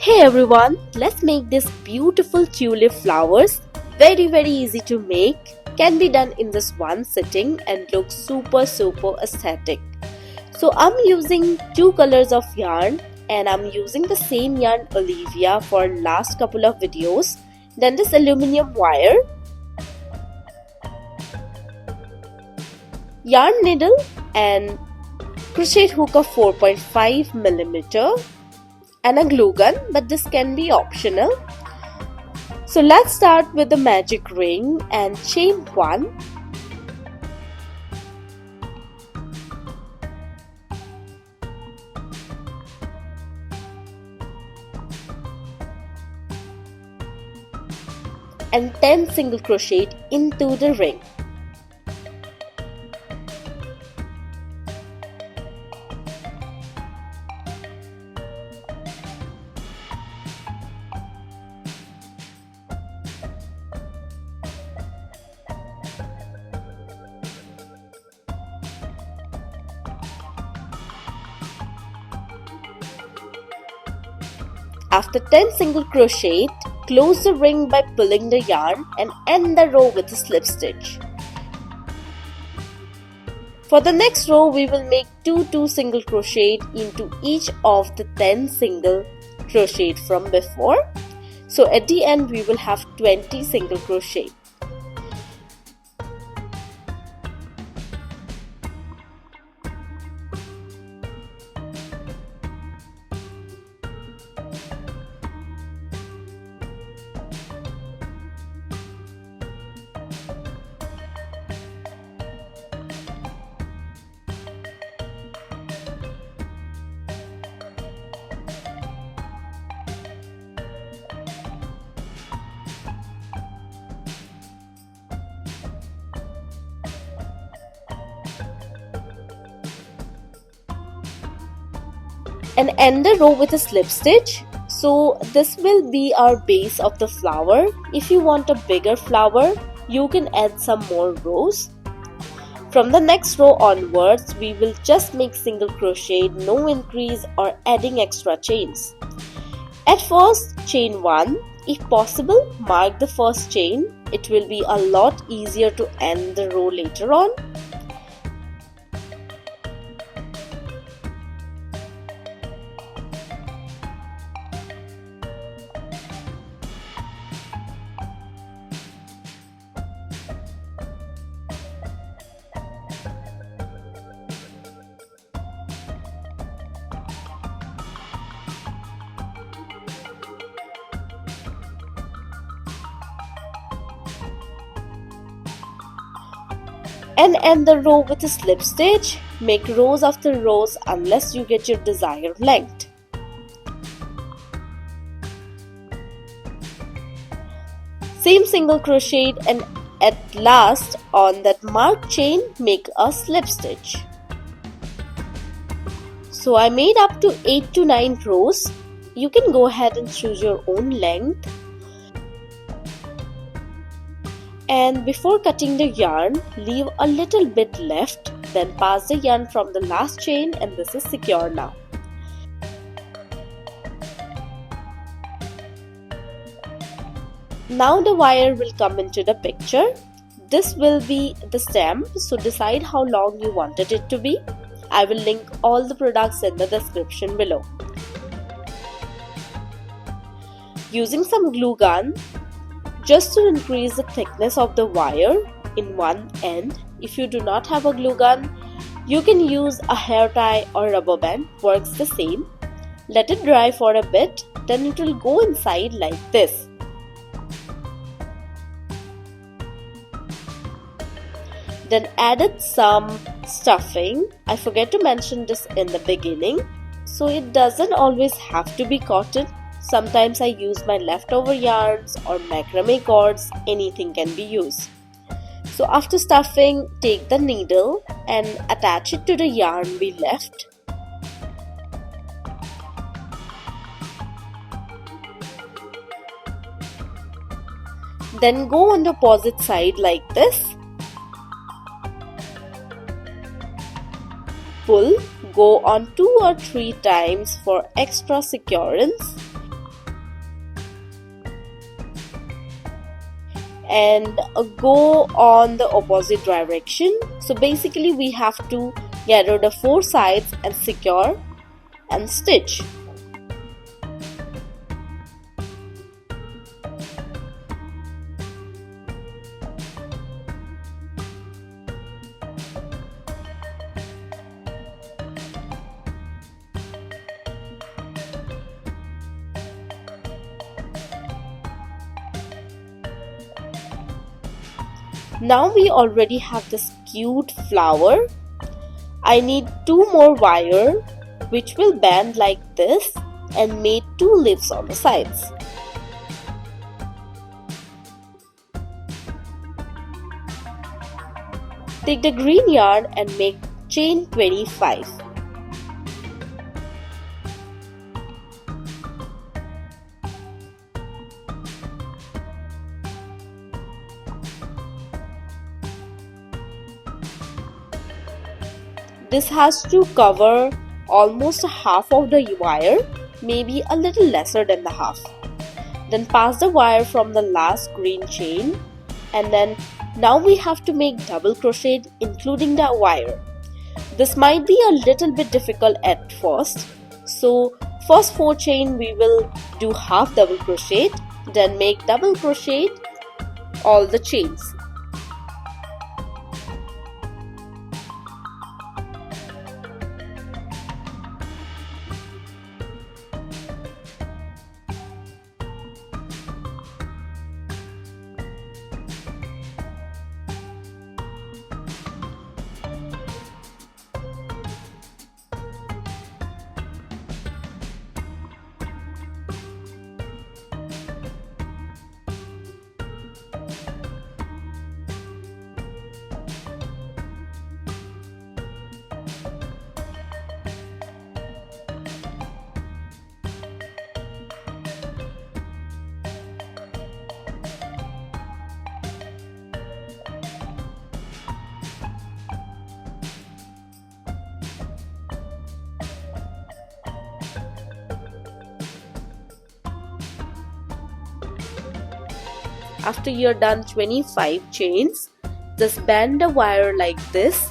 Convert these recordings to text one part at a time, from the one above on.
Hey everyone, let's make this beautiful tulip flowers. Very easy to make. Can be done in this one sitting and looks super aesthetic. So I'm using two colors of yarn and I'm using the same yarn Olivia for last couple of videos. Then this aluminium wire, yarn needle and crochet hook of 4.5mm and a glue gun, but this can be optional. So let's start with the magic ring and chain 1. And 10 single crochet into the ring. After 10 single crochet, close the ring by pulling the yarn and end the row with a slip stitch. For the next row, we will make 2 single crochet into each of the 10 single crochet from before. So at the end, we will have 20 single crochet. And end the row with a slip stitch. So this will be our base of the flower. If you want a bigger flower, you can add some more rows. From the next row onwards, we will just make single crochet, no increase or adding extra chains. At first, chain 1. If possible, mark the first chain. It will be a lot easier to end the row later on. And end the row with a slip stitch. Make rows after rows unless you get your desired length. Same single crochet and at last on that marked chain make a slip stitch. So I made up to 8 to 9 rows. You can go ahead and choose your own length. And before cutting the yarn, leave a little bit left, then pass the yarn from the last chain and this is secure now. Now the wire will come into the picture. This will be the stem, so decide how long you wanted it to be. I will link all the products in the description below. Using some glue gun, just to increase the thickness of the wire in one end. If you do not have a glue gun, you can use a hair tie or rubber band, works the same. Let it dry for a bit, then it will go inside like this. Then added some stuffing. I forget to mention this in the beginning. So it doesn't always have to be cotton. Sometimes I use my leftover yarns or macrame cords, anything can be used. So after stuffing, take the needle and attach it to the yarn we left. Then go on the opposite side like this. Pull, go on 2 or 3 times for extra securance. and go on the opposite direction. So basically we have to gather the 4 sides and secure and stitch. Now we already have this cute flower. I need 2 more wire which will bend like this and make 2 leaves on the sides. Take the green yarn and make chain 25. This has to cover almost half of the wire, maybe a little lesser than the half. Then pass the wire from the last green chain, and then now we have to make double crochet including the wire. This might be a little bit difficult at first. So first 4 chain we will do half double crochet, then make double crochet all the chains. After you're done 25 chains, just bend the wire like this.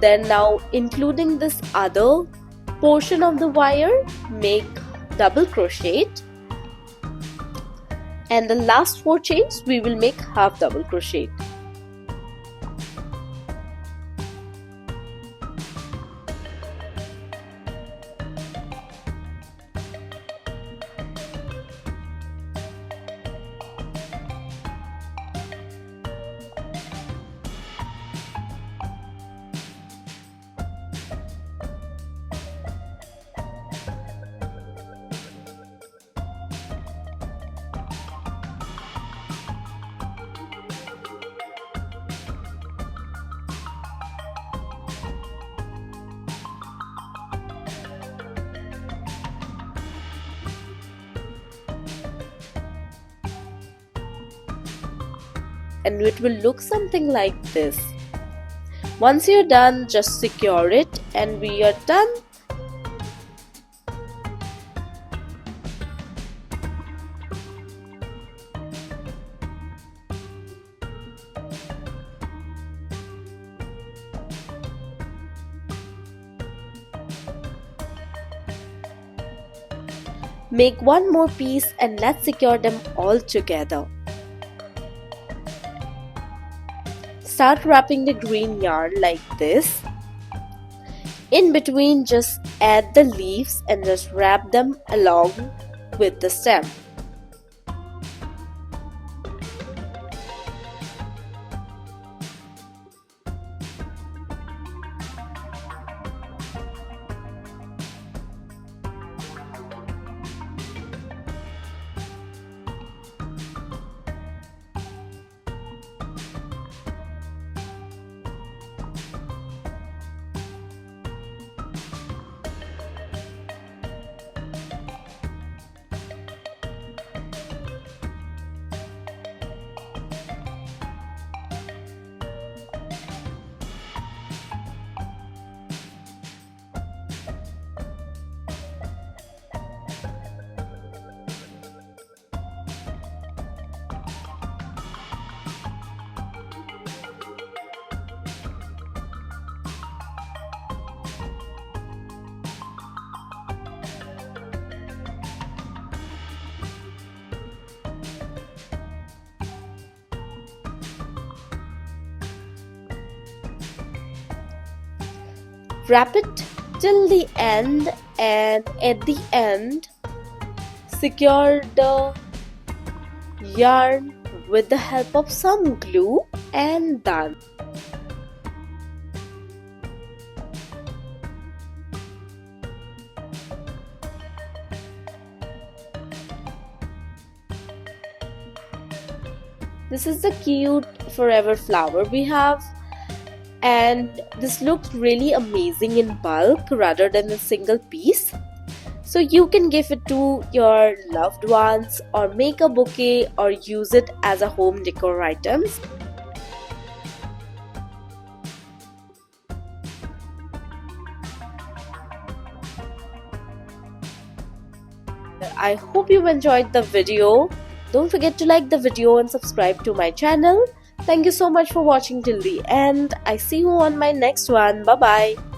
Then now including this other portion of the wire, make double crochet, and the last 4 chains we will make half double crochet. And it will look something like this. Once you're done, just secure it and we are done. Make one more piece and let's secure them all together. Start wrapping the green yarn like this. In between, just add the leaves and just wrap them along with the stem. Wrap it till the end, and at the end secure the yarn with the help of some glue, and done. This is the cute forever flower we have, and this looks really amazing in bulk rather than a single piece. So you can give it to your loved ones or make a bouquet or use it as a home decor items. I hope you enjoyed the video. Don't forget to like the video and subscribe to my channel. Thank you so much for watching till the end. I see you on my next one. Bye bye.